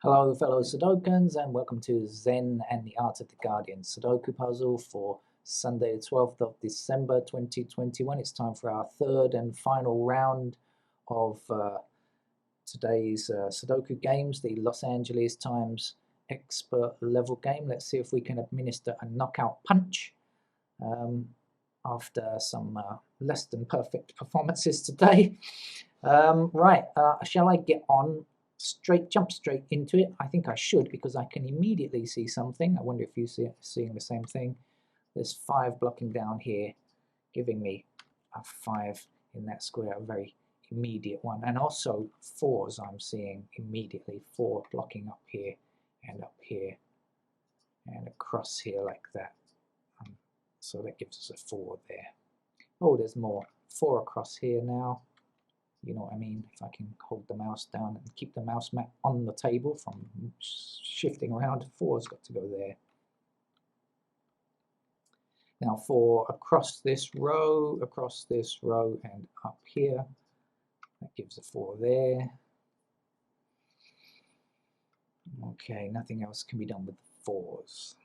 Hello, fellow Sudokans, and welcome to Zen and the Art of the Guardian Sudoku puzzle for Sunday, the 12th of December 2021. It's time for our third and final round of today's Sudoku games, the Los Angeles Times expert level game. Let's see if we can administer a knockout punch after some less than perfect performances today. Shall I get on? Jump straight into it? I think I should because I can immediately see something. I wonder if you're seeing the same thing. There's 5 blocking down here, giving me a 5 in that square, a very immediate one. And also 4s I'm seeing immediately, 4 blocking up here and across here like that. So that gives us a 4 there. Oh, there's more. 4 across here now. You know what I mean? If I can hold the mouse down and keep the mouse mat on the table from shifting around, 4's got to go there. Now 4 across this row, and up here. That gives a 4 there. Okay, nothing else can be done with the 4's.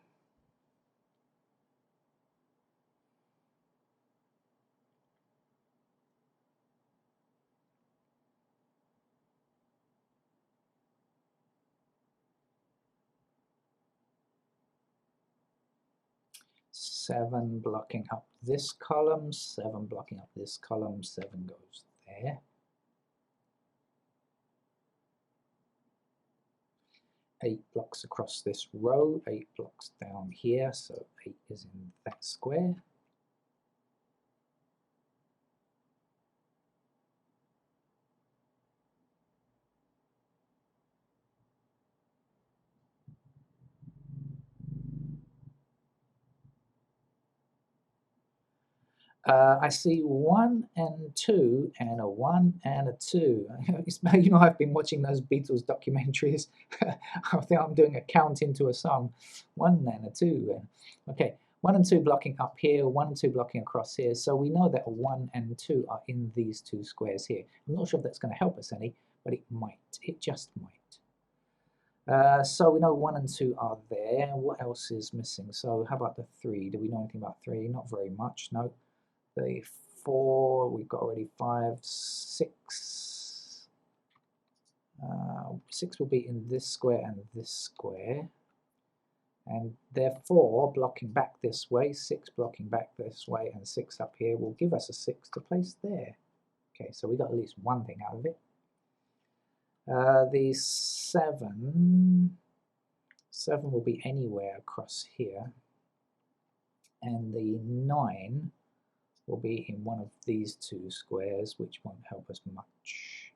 Seven blocking up this column, 7 blocking up this column, 7 goes there. 8 blocks across this row, 8 blocks down here, so 8 is in that square. I see 1 and 2 and a 1 and a 2. You know, I've been watching those Beatles documentaries. I think I'm doing a count into a song. 1 and a 2. Okay, 1 and 2 blocking up here, 1 and 2 blocking across here. So we know that a 1 and 2 are in these 2 squares here. I'm not sure if that's going to help us any, but it might. It just might. So we know 1 and 2 are there. What else is missing? So how about the 3? Do we know anything about 3? Not very much, no. The 4, we've got already 5, 6. 6 will be in this square and this square. And therefore, blocking back this way, 6 blocking back this way, and 6 up here will give us a 6 to place there. Okay, so we got at least one thing out of it. The 7 will be anywhere across here. And the 9 will be in one of these 2 squares, which won't help us much.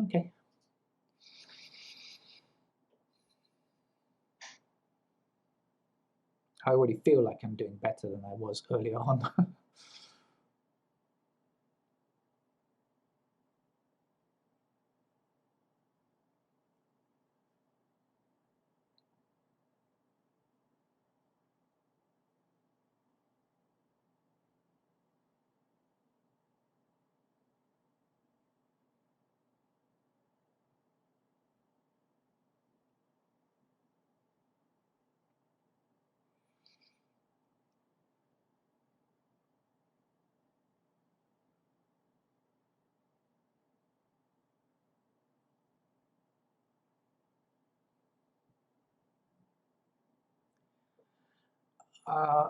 Okay. I already feel like I'm doing better than I was earlier on.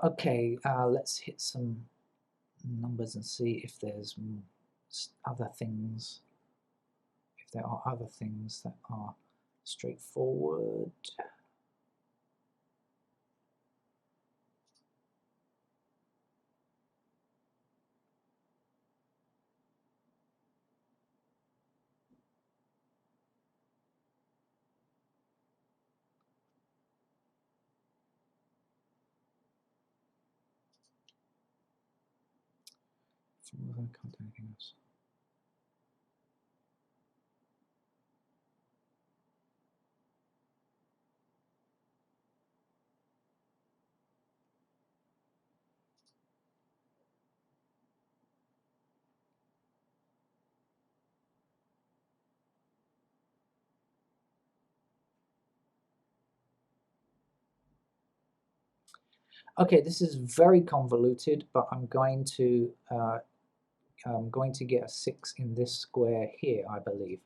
Okay, let's hit some numbers and see if there's other things, if there are other things that are straightforward. I can't do anything else. Okay, this is very convoluted, but I'm going to get a 6 in this square here, I believe.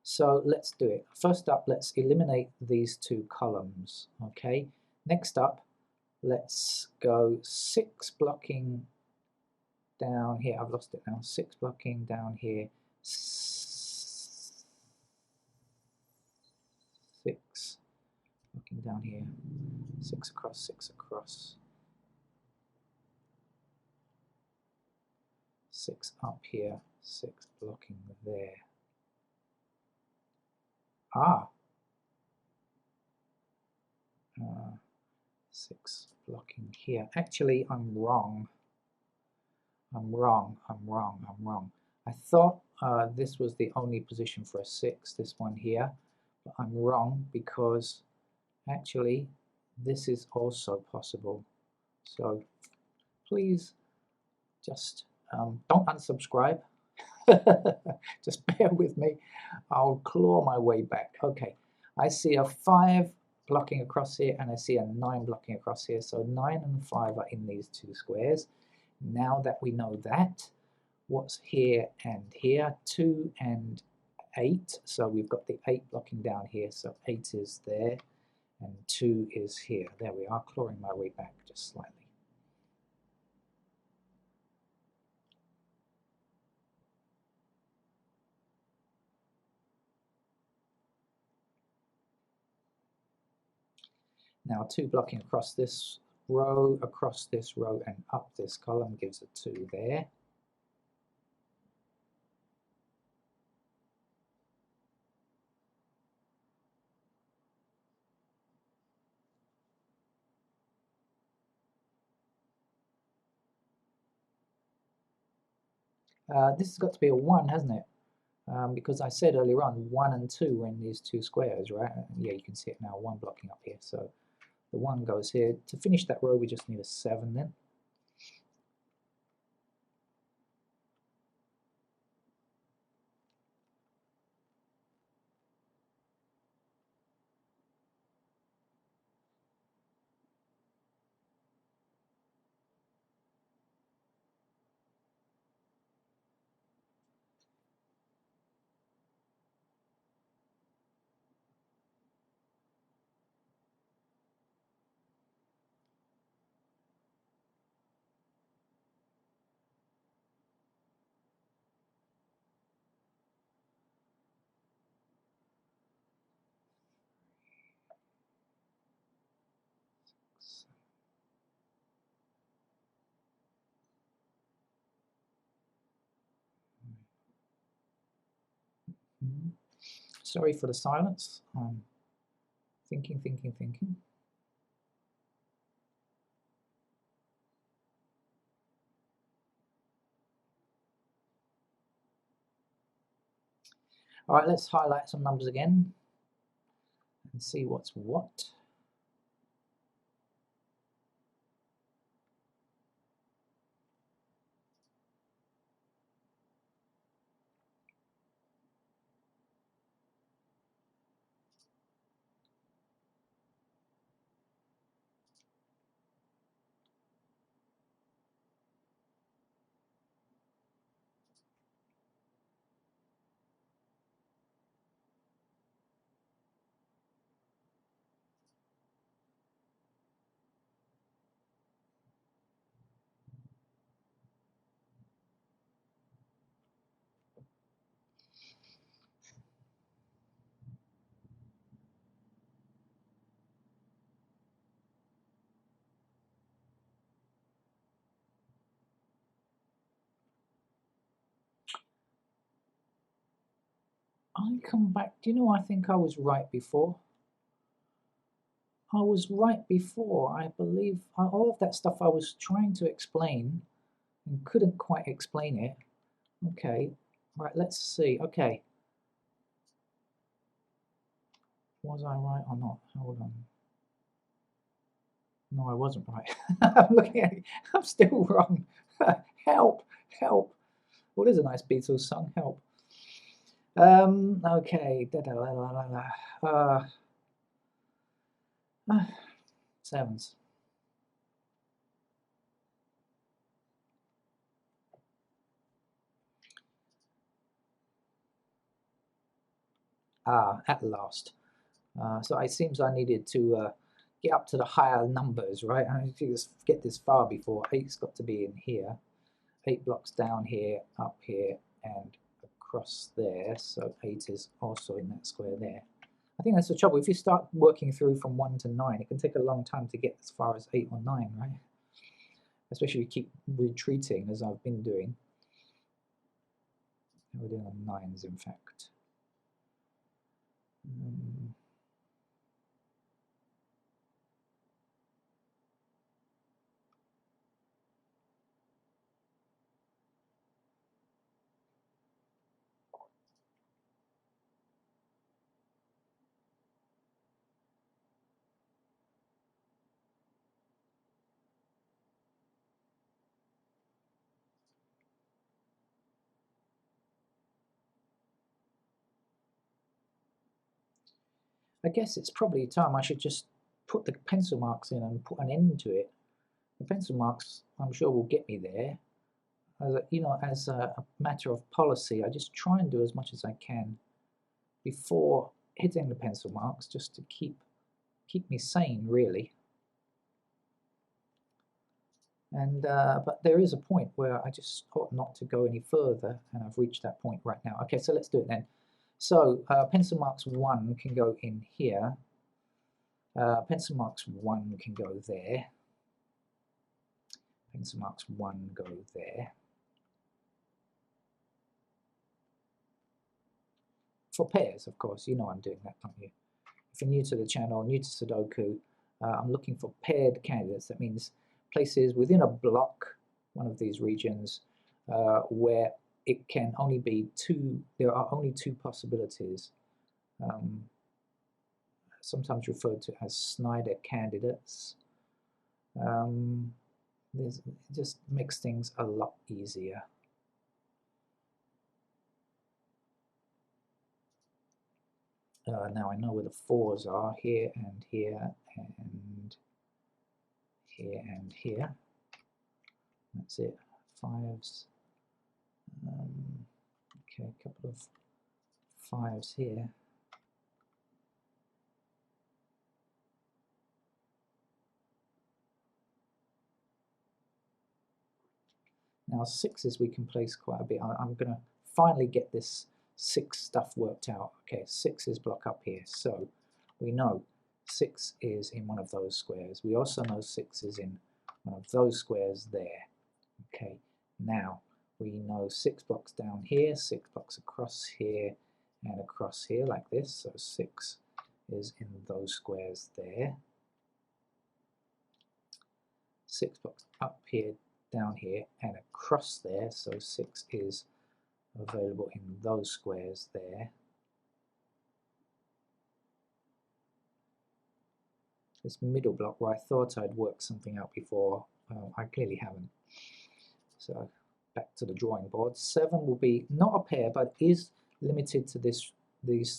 So let's do it. First up, let's eliminate these two columns. Okay. Next up, let's go 6 blocking down here. I've lost it now. 6 blocking down here. 6 blocking down here. 6 across, 6 across. 6 up here. 6 blocking there. Ah. 6 blocking here. Actually, I'm wrong. I'm wrong. I thought this was the only position for a 6, this one here, but I'm wrong because actually this is also possible. So please just don't unsubscribe. Just bear with me. I'll claw my way back. Okay, I see a 5 blocking across here and I see a 9 blocking across here. So 9 and 5 are in these two squares. Now that we know that, what's here and here? 2 and 8. So we've got the 8 blocking down here. So 8 is there and 2 is here. There we are, clawing my way back just slightly. Now 2 blocking across this row, and up this column gives a 2 there. This has got to be a 1, hasn't it? Because I said earlier on 1 and 2 were in these two squares, right? Yeah, you can see it now, 1 blocking up here. So the 1 goes here. To finish that row, we just need a 7 then. Sorry for the silence. I'm thinking. All right, let's highlight some numbers again and see what's what. I come back. Do you know, I think I was right before. I was right before. I believe all of that stuff I was trying to explain and couldn't quite explain it. Okay, right, let's see. Okay, was I right or not? Hold on. No, I wasn't right. I'm looking at it. I'm still wrong. Help, help. What is a nice Beatles song? Help. Okay. Sevens. Ah, at last. So it seems I needed to get up to the higher numbers, right? I need to just get this far before 8's got to be in here. 8 blocks down here, up here, and across there. So 8 is also in that square there. I think that's the trouble. If you start working through from 1 to 9, it can take a long time to get as far as 8 or 9, right? Especially if you keep retreating, as I've been doing. We're doing on 9s, in fact. I guess it's probably time I should just put the pencil marks in and put an end to it. The pencil marks, I'm sure, will get me there. As a matter of policy, I just try and do as much as I can before hitting the pencil marks, just to keep me sane, really. And but there is a point where I just ought not to go any further, and I've reached that point right now. Okay, so let's do it then. So pencil marks 1 can go in here. Pencil marks 1 can go there. Pencil marks 1 go there. For pairs, of course, you know I'm doing that, don't you? If you're new to the channel, new to Sudoku, I'm looking for paired candidates. That means places within a block, one of these regions, where it can only be 2, there are only 2 possibilities, sometimes referred to as Snyder candidates. It just makes things a lot easier. Now I know where the 4s are, here and here and here and here. That's it. 5s. Okay, a couple of 5s here. Now 6s we can place quite a bit. I'm going to finally get this 6 stuff worked out. Okay, 6s block up here. So we know 6 is in one of those squares. We also know 6 is in one of those squares there. Okay, now we know 6 blocks down here, 6 blocks across here, and across here like this. So 6 is in those squares there. 6 blocks up here, down here, and across there. So 6 is available in those squares there. This middle block where I thought I'd worked something out before, I clearly haven't. So back to the drawing board. 7 will be not a pair, but is limited to these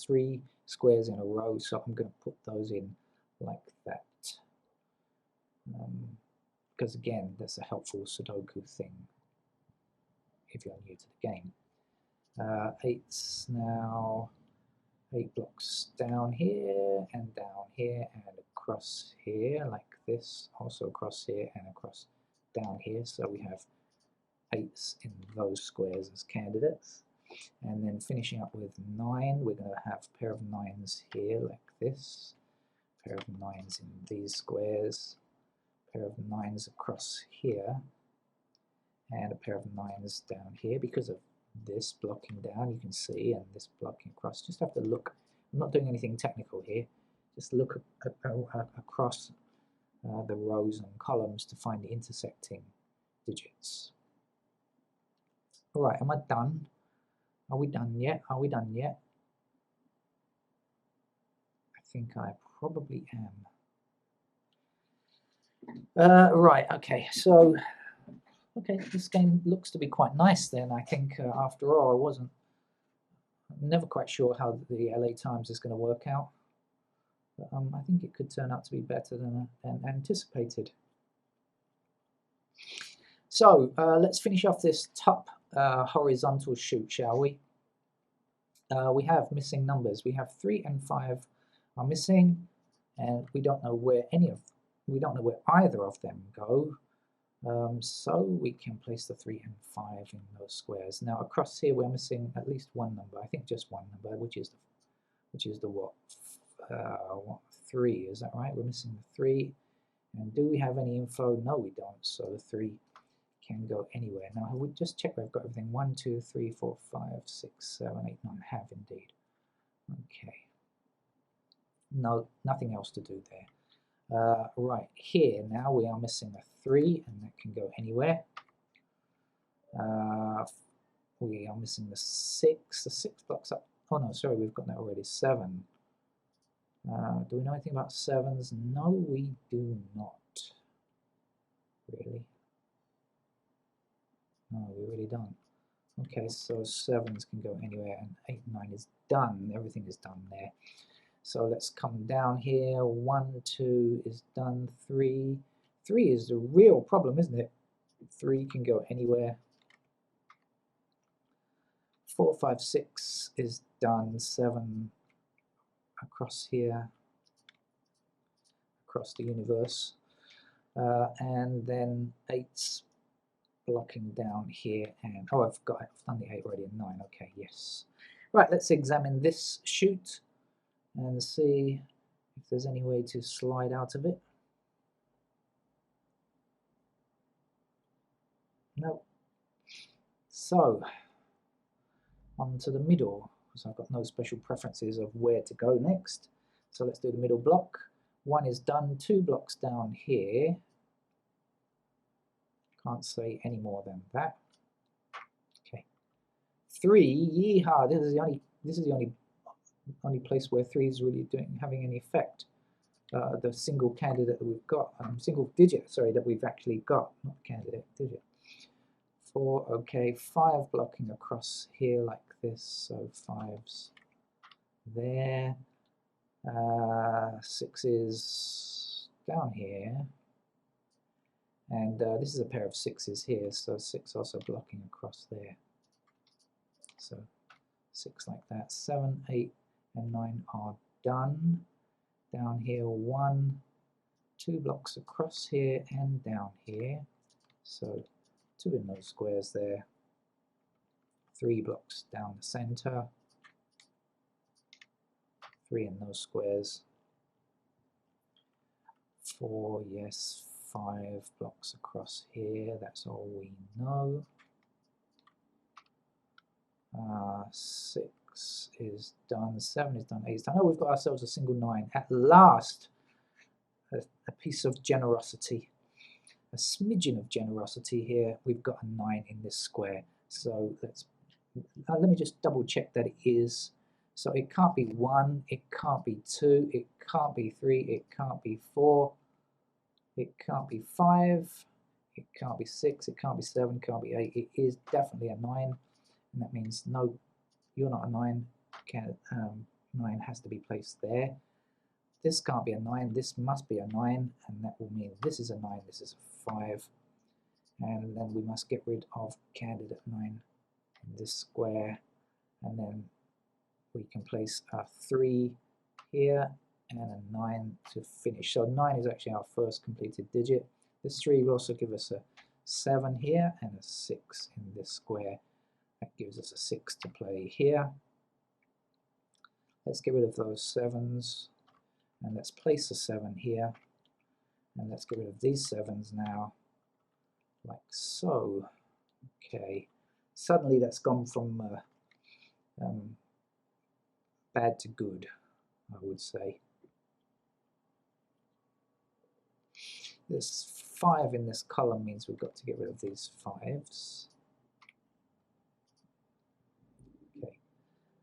3 squares in a row. So I'm going to put those in like that. Because again, that's a helpful Sudoku thing if you're new to the game. 8's now 8 blocks down here and across here like this, also across here and across down here. So we have 8's in those squares as candidates. And then finishing up with 9, we're going to have a pair of 9's here like this, a pair of 9's in these squares, a pair of 9's across here, and a pair of 9's down here. Because of this blocking down, you can see, and this blocking across, just have to look. I'm not doing anything technical here, just look across the rows and columns to find the intersecting digits. Alright, am I done? Are we done yet? Are we done yet? I think I probably am. Right, okay, so okay, this game looks to be quite nice then. I think after all, I'm never quite sure how the LA Times is going to work out, but I think it could turn out to be better than anticipated. So let's finish off this top horizontal shoot, shall we? we have missing numbers. We have 3 and 5 are missing, and we don't know where either of them go. So we can place the 3 and 5 in those squares. Now across here we're missing at least one number. I think just one number, which is the what? 3, is that right? We're missing the 3. And do we have any info? No, we don't. So the 3 can go anywhere. Now we just check we've got everything. 1, 2, 3, 4, 5, 6, 7, 8, 9. Have indeed. Okay. No, nothing else to do there. Right, here now we are missing a 3, and that can go anywhere. We are missing the 6. The 6 blocks up. Oh no, sorry, we've got that already. 7. Do we know anything about 7s? No, we do not. Really? No, we really don't. Okay, so 7s can go anywhere, and 8 and 9 is done. Everything is done there. So let's come down here. 1, 2 is done. 3. 3 is the real problem, isn't it? 3 can go anywhere. 4, 5, 6 is done. 7 across here, across the universe. And then 8's blocking down here. And oh, I've done the 8 already, and 9. Okay, yes. Right, let's examine this chute and see if there's any way to slide out of it. No. So, on to the middle, because I've got no special preferences of where to go next. So let's do the middle block. 1 is done, 2 blocks down here. Can't say any more than that. Okay. 3, yeehaw, this is the only place where 3 is really having any effect. The single candidate that we've got, single digit, sorry, that we've actually got, not candidate, digit. 4, okay, 5 blocking across here like this, so 5's there. 6 is down here, and this is a pair of 6's here, so 6 also blocking across there. So 6 like that. 7, 8, and 9 are done. Down here, 1, 2 blocks across here and down here. So 2 in those squares there. 3 blocks down the center. 3 in those squares. 4, yes. 5 blocks across here. That's all we know. 6 is done. 7 is done. 8 is done. Oh, we've got ourselves a single 9. At last, a piece of generosity. A smidgen of generosity here. We've got a 9 in this square. So let me just double check that it is. So it can't be 1, it can't be 2, it can't be 3, it can't be 4, it can't be 5, it can't be 6, it can't be 7, it can't be 8. It is definitely a 9, and that means no, you're not a 9. 9 has to be placed there. This can't be a 9, this must be a 9, and that will mean this is a 9, this is a 5. And then we must get rid of candidate 9 in this square, and then we can place a 3 here and a 9 to finish. So 9 is actually our first completed digit. This 3 will also give us a 7 here and a 6 in this square. That gives us a 6 to play here. Let's get rid of those 7's, and let's place a 7 here, and let's get rid of these 7's now, like so. Okay, suddenly that's gone from bad to good, I would say. This 5 in this column means we've got to get rid of these 5's. Okay,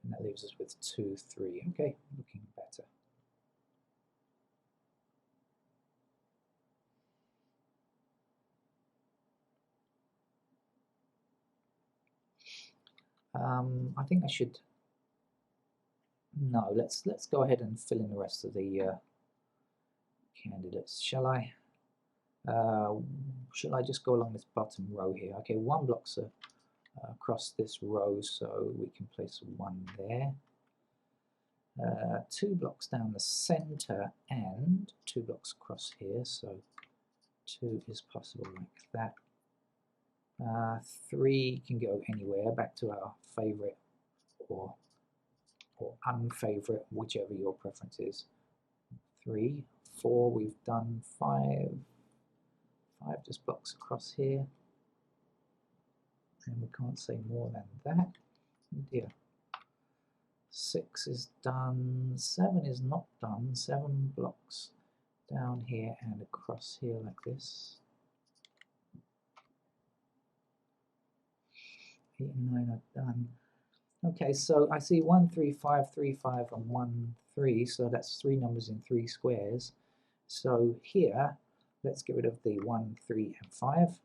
and that leaves us with 2, 3. Okay, looking better. I think I should. No, let's go ahead and fill in the rest of the candidates. Shall I? Shall I just go along this bottom row here? Okay, 1 block's across this row, so we can place 1 there. 2 blocks down the center and 2 blocks across here, so 2 is possible like that. 3 can go anywhere, back to our favorite or unfavorite, whichever your preference is. 3, 4, we've done 5. 5 just blocks across here. And we can't say more than that. Oh dear. 6 is done. 7 is not done. 7 blocks down here and across here like this. 8 and 9 are done. Okay, so I see 1, 3, 5, 3, 5, and 1, 3. So that's 3 numbers in 3 squares. So here, let's get rid of the 1, 3, and 5.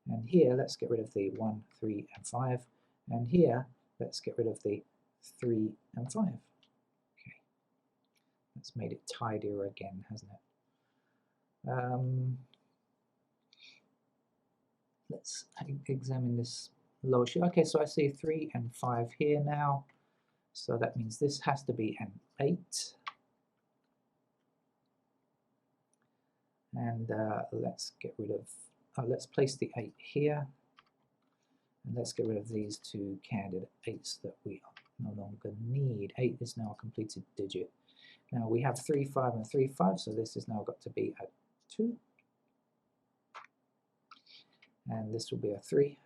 And here, let's get rid of the 1, 3, and 5. And here, let's get rid of the 3 and 5. Okay, that's made it tidier again, hasn't it? Let's examine this lower sheet. Okay, so I see 3 and 5 here now. So that means this has to be an 8. And let's get rid of, let's place the 8 here. And let's get rid of these 2 candidate 8s that we no longer need. 8 is now a completed digit. Now we have 3, 5, and 3, 5, so this has now got to be a 2. And this will be a 3.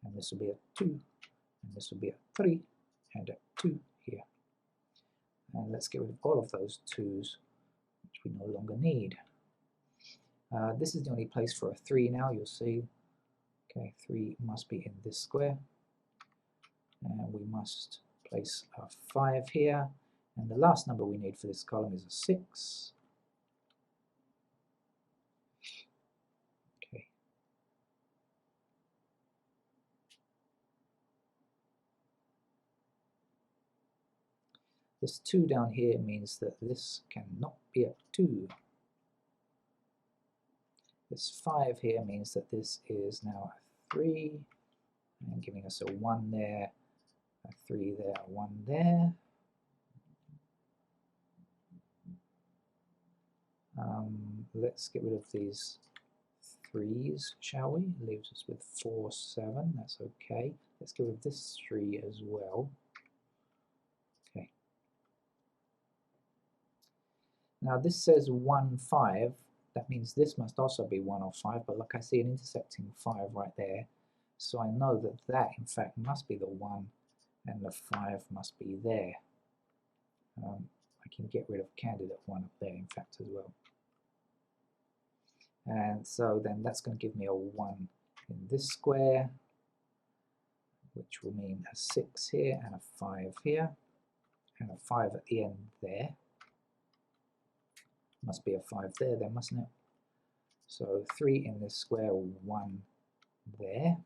And this will be a 2. And this will be a 3. And a 2 here. And let's get rid of all of those 2's, which we no longer need. This is the only place for a 3 now, you'll see. Okay, 3 must be in this square. And we must place a 5 here. And the last number we need for this column is a 6. Okay. This 2 down here means that this cannot be a 2. This 5 here means that this is now a 3, and giving us a 1 there, a 3 there, a 1 there. Let's get rid of these 3's, shall we? It leaves us with 4, 7, that's okay. Let's get rid of this 3 as well. Okay. Now this says 1, 5. That means this must also be 1 or 5, but look, I see an intersecting 5 right there. So I know that that, in fact, must be the 1, and the 5 must be there. I can get rid of candidate 1 up there, in fact, as well. And so then that's going to give me a 1 in this square, which will mean a 6 here, and a 5 here, and a 5 at the end there. Must be a 5 there then, mustn't it? So 3 in this square, 1 there.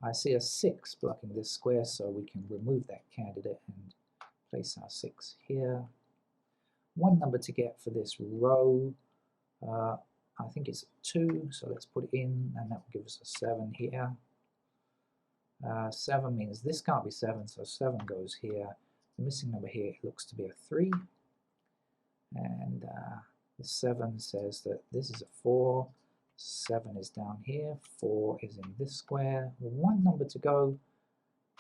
I see a 6 blocking this square, so we can remove that candidate and place our 6 here. One number to get for this row, I think it's 2, so let's put it in, and that will give us a 7 here. 7 means this can't be 7, so 7 goes here. The missing number here looks to be a 3. And the 7 says that this is a 4, 7 is down here, 4 is in this square, 1 number to go,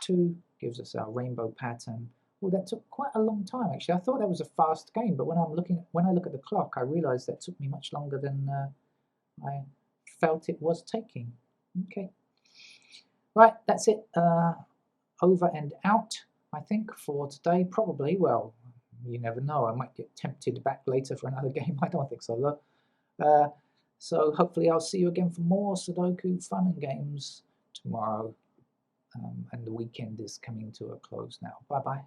2 gives us our rainbow pattern. Well, that took quite a long time actually. I thought that was a fast game, but when I look at the clock, I realized that took me much longer than I felt it was taking. Okay, right, that's it. Over and out, I think, for today. Probably, well, you never know, I might get tempted back later for another game. I don't think so though. So hopefully I'll see you again for more Sudoku fun and games tomorrow. And the weekend is coming to a close now. Bye bye.